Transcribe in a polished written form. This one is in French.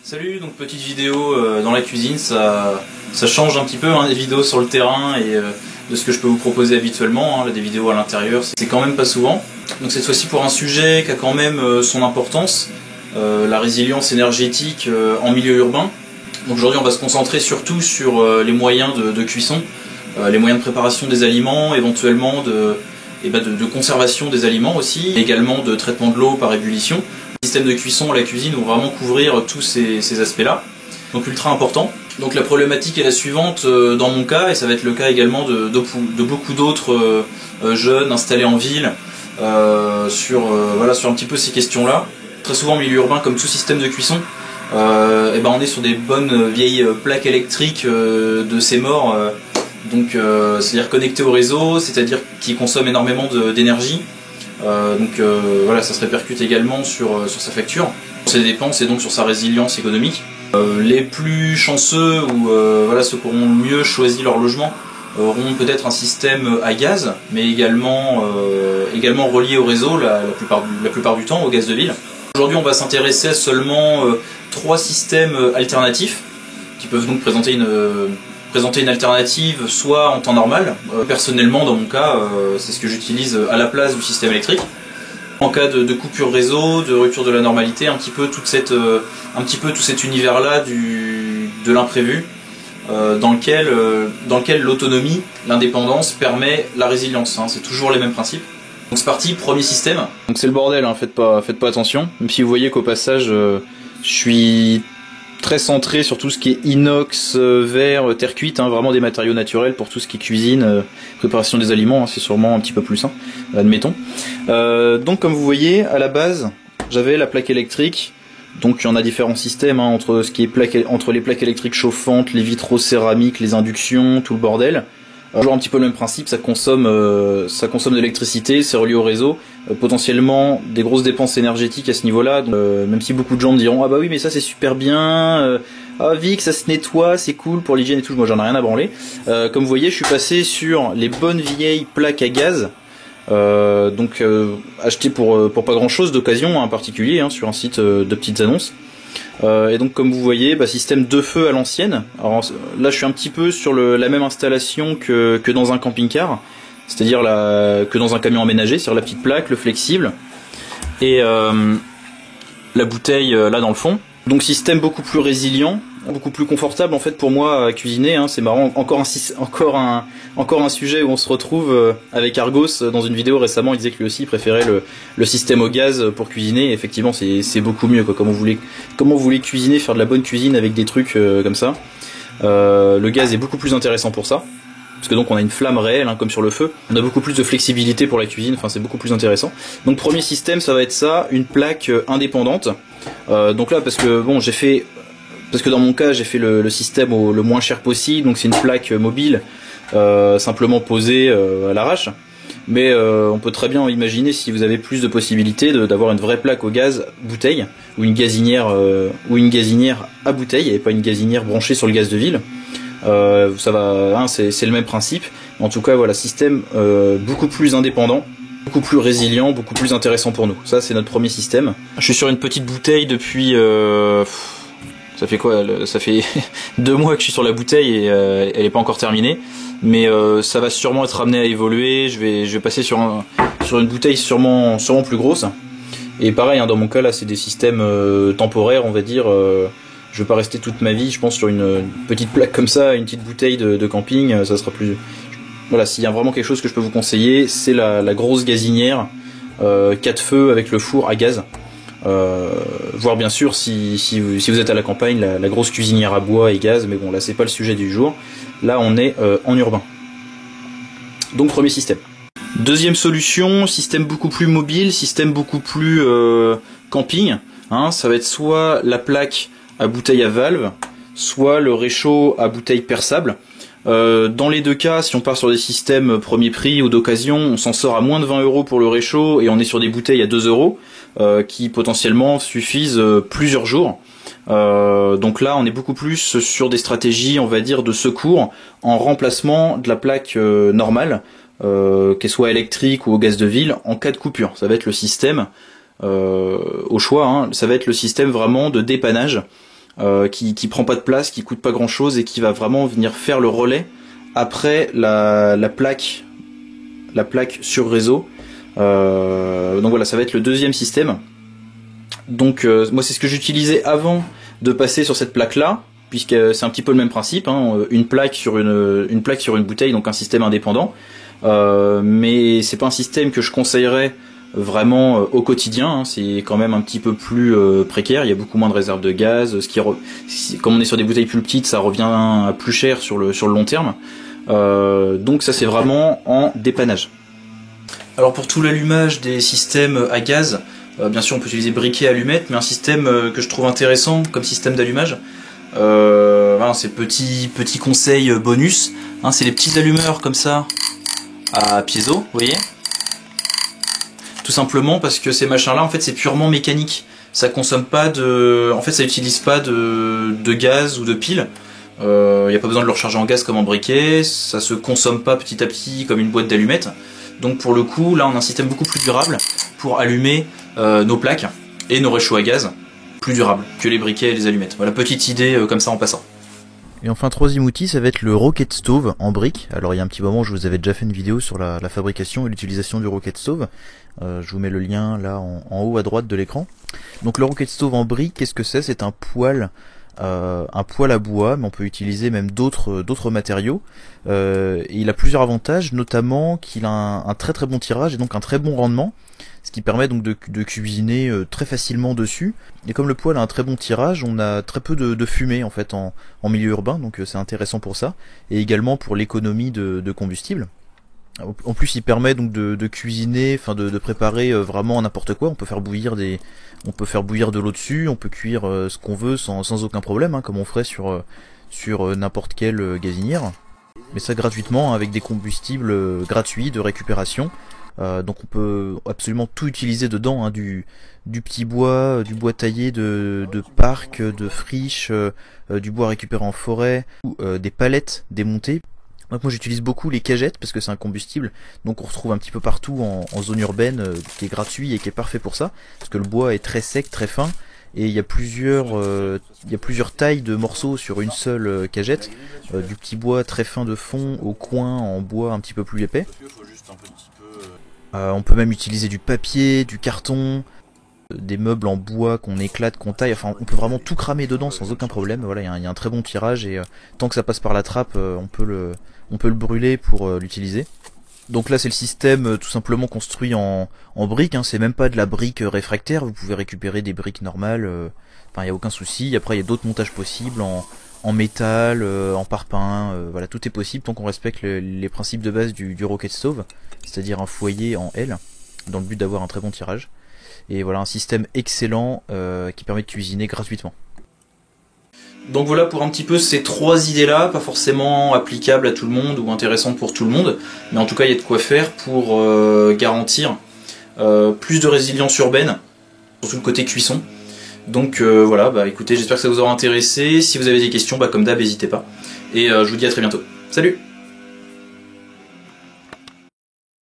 Salut, donc petite vidéo dans la cuisine, ça change un petit peu des vidéos sur le terrain et de ce que je peux vous proposer habituellement, des vidéos à l'intérieur, c'est quand même pas souvent. Donc cette fois-ci pour un sujet qui a quand même son importance, la résilience énergétique en milieu urbain. Donc aujourd'hui on va se concentrer surtout sur les moyens de cuisson, les moyens de préparation des aliments, éventuellement de conservation des aliments aussi, également de traitement de l'eau par ébullition. Le système de cuisson à la cuisine vont vraiment couvrir tous ces aspects-là, donc ultra important. Donc la problématique est la suivante dans mon cas, et ça va être le cas également de beaucoup d'autres jeunes installés en ville, sur un petit peu ces questions-là. Très souvent en milieu urbain, comme tout système de cuisson, on est sur des bonnes vieilles plaques électriques de ces morts, c'est-à-dire connectées au réseau, c'est-à-dire qui consomment énormément d'énergie. Ça se répercute également sur sa facture, sur ses dépenses et donc sur sa résilience économique. Les plus chanceux ou ceux qui auront le mieux choisi leur logement auront peut-être un système à gaz, mais également relié au réseau la plupart du temps, au gaz de ville. Aujourd'hui on va s'intéresser à seulement 3 systèmes alternatifs qui peuvent donc présenter une alternative soit en temps normal. Personnellement dans mon cas c'est ce que j'utilise à la place du système électrique. En cas de coupure réseau, de rupture de la normalité, un petit peu tout cet univers là de l'imprévu dans lequel l'autonomie, l'indépendance permet la résilience, c'est toujours les mêmes principes. Donc c'est parti, premier système. Donc c'est le bordel, faites pas attention, même si vous voyez qu'au passage je suis très centré sur tout ce qui est inox, verre, terre cuite, vraiment des matériaux naturels pour tout ce qui est cuisine, préparation des aliments, c'est sûrement un petit peu plus sain, admettons. Donc comme vous voyez, à la base, j'avais la plaque électrique, donc il y en a différents systèmes entre les plaques électriques chauffantes, les vitraux céramiques, les inductions, tout le bordel. Toujours un petit peu le même principe, ça consomme de l'électricité, c'est relié au réseau, potentiellement des grosses dépenses énergétiques à ce niveau-là, même si beaucoup de gens me diront ah bah oui mais ça c'est super bien, Vic ça se nettoie, c'est cool pour l'hygiène et tout, moi j'en ai rien à branler. Comme vous voyez je suis passé sur les bonnes vieilles plaques à gaz, achetées pour pas grand chose d'occasion, en particulier sur un site de petites annonces. Et donc comme vous voyez, système 2 feux à l'ancienne. Alors là je suis un petit peu sur la même installation que dans un camping-car, c'est-à-dire que dans un camion aménagé, c'est-à-dire la petite plaque, le flexible et la bouteille là dans le fond. Donc système beaucoup plus résilient, beaucoup plus confortable en fait pour moi à cuisiner, c'est marrant, encore un sujet où on se retrouve avec Argos dans une vidéo récemment, il disait que lui aussi préférait le système au gaz pour cuisiner, et effectivement c'est beaucoup mieux comment vous voulez cuisiner, faire de la bonne cuisine avec des trucs comme ça. Le gaz est beaucoup plus intéressant pour ça, parce que donc on a une flamme réelle comme sur le feu, on a beaucoup plus de flexibilité pour la cuisine, c'est beaucoup plus intéressant. Donc premier système ça va être ça, une plaque indépendante. Donc là parce que dans mon cas j'ai fait le système le moins cher possible, donc c'est une plaque mobile simplement posée à l'arrache, mais on peut très bien imaginer, si vous avez plus de possibilités, d'avoir une vraie plaque au gaz bouteille ou une gazinière à bouteille et pas une gazinière branchée sur le gaz de ville. Ça va, c'est le même principe. En tout cas voilà, système beaucoup plus indépendant, beaucoup plus résilient, beaucoup plus intéressant pour nous. Ça c'est notre premier système. Je suis sur une petite bouteille depuis ça fait quoi? Ça fait 2 mois que je suis sur la bouteille et elle n'est pas encore terminée. Mais ça va sûrement être amené à évoluer. Je vais passer sur une bouteille sûrement plus grosse. Et pareil, dans mon cas là, c'est des systèmes temporaires, on va dire. Je vais pas rester toute ma vie, je pense, sur une petite plaque comme ça, une petite bouteille de camping. Ça sera plus. Voilà, s'il y a vraiment quelque chose que je peux vous conseiller, c'est la grosse gazinière 4 feux avec le four à gaz. Voire bien sûr si vous êtes à la campagne, la grosse cuisinière à bois et gaz, mais bon là c'est pas le sujet du jour, là on est en urbain. Donc premier système. Deuxième solution, système beaucoup plus mobile, système beaucoup plus camping, ça va être soit la plaque à bouteille à valve, soit le réchaud à bouteille perçable. Dans les deux cas, si on part sur des systèmes premier prix ou d'occasion, on s'en sort à moins de 20 € pour le réchaud et on est sur des bouteilles à 2 € qui potentiellement suffisent plusieurs jours. Donc là, on est beaucoup plus sur des stratégies, on va dire, de secours en remplacement de la plaque normale, qu'elle soit électrique ou au gaz de ville, en cas de coupure. Ça va être le système au choix, ça va être le système vraiment de dépannage qui prend pas de place, qui coûte pas grand chose et qui va vraiment venir faire le relais après la plaque sur réseau. Donc voilà, ça va être le deuxième système. Donc moi c'est ce que j'utilisais avant de passer sur cette plaque là, puisque c'est un petit peu le même principe, hein, une plaque sur une bouteille, donc un système indépendant. Mais c'est pas un système que je conseillerais vraiment au quotidien, hein, c'est quand même un petit peu plus précaire, il y a beaucoup moins de réserves de gaz, comme on est sur des bouteilles plus petites, ça revient à plus cher sur le long terme. Donc ça c'est vraiment en dépannage. Alors pour tout l'allumage des systèmes à gaz, bien sûr on peut utiliser briquet allumette, mais un système que je trouve intéressant comme système d'allumage, voilà, c'est petit conseil bonus, hein, c'est les petits allumeurs comme ça à piezo, vous voyez, tout simplement parce que ces machins là en fait c'est purement mécanique, ça consomme pas en fait ça utilise pas de gaz ou de piles. Il n'y a pas besoin de le recharger en gaz comme en briquet, ça se consomme pas petit à petit comme une boîte d'allumettes. Donc pour le coup, là on a un système beaucoup plus durable pour allumer nos plaques et nos réchauds à gaz, plus durable que les briquets et les allumettes. Voilà, petite idée comme ça en passant. Et enfin, troisième outil, ça va être le Rocket Stove en brique. Alors il y a un petit moment, je vous avais déjà fait une vidéo sur la fabrication et l'utilisation du Rocket Stove. Je vous mets le lien là en haut à droite de l'écran. Donc le Rocket Stove en brique, qu'est-ce que c'est? C'est un poêle à bois, mais on peut utiliser même d'autres matériaux. Et il a plusieurs avantages, notamment qu'il a un très très bon tirage et donc un très bon rendement, ce qui permet donc de cuisiner très facilement dessus. Et comme le poêle a un très bon tirage, on a très peu de fumée en fait en milieu urbain, donc c'est intéressant pour ça, et également pour l'économie de combustible. En plus, il permet donc de cuisiner, enfin de préparer vraiment n'importe quoi. On peut faire bouillir de l'eau dessus, on peut cuire ce qu'on veut sans aucun problème, hein, comme on ferait sur n'importe quelle gazinière. Mais ça gratuitement, avec des combustibles gratuits de récupération. Donc on peut absolument tout utiliser dedans, hein, du petit bois, du bois taillé de parc, de friches, du bois récupéré en forêt, ou des palettes démontées. Donc moi j'utilise beaucoup les cagettes parce que c'est un combustible, donc on retrouve un petit peu partout en zone urbaine, qui est gratuit et qui est parfait pour ça, parce que le bois est très sec, très fin, et il y a plusieurs tailles de morceaux sur une seule cagette, du petit bois très fin de fond au coin en bois un petit peu plus épais. On peut même utiliser du papier, du carton, des meubles en bois qu'on éclate, qu'on taille, enfin on peut vraiment tout cramer dedans sans aucun problème. Voilà, il y a un très bon tirage et tant que ça passe par la trappe, on peut le brûler pour l'utiliser. Donc là c'est le système tout simplement construit en briques, hein, c'est même pas de la brique réfractaire, vous pouvez récupérer des briques normales, enfin il n'y a aucun souci. Après il y a d'autres montages possibles en métal, en parpaing, voilà, tout est possible tant qu'on respecte les principes de base du Rocket Stove, c'est-à-dire un foyer en L, dans le but d'avoir un très bon tirage. Et voilà, un système excellent qui permet de cuisiner gratuitement. Donc voilà pour un petit peu ces trois idées-là, pas forcément applicables à tout le monde ou intéressantes pour tout le monde, mais en tout cas il y a de quoi faire pour garantir plus de résilience urbaine, surtout le côté cuisson. Donc voilà, bah écoutez, j'espère que ça vous aura intéressé. Si vous avez des questions, bah comme d'hab, n'hésitez pas. Et je vous dis à très bientôt. Salut!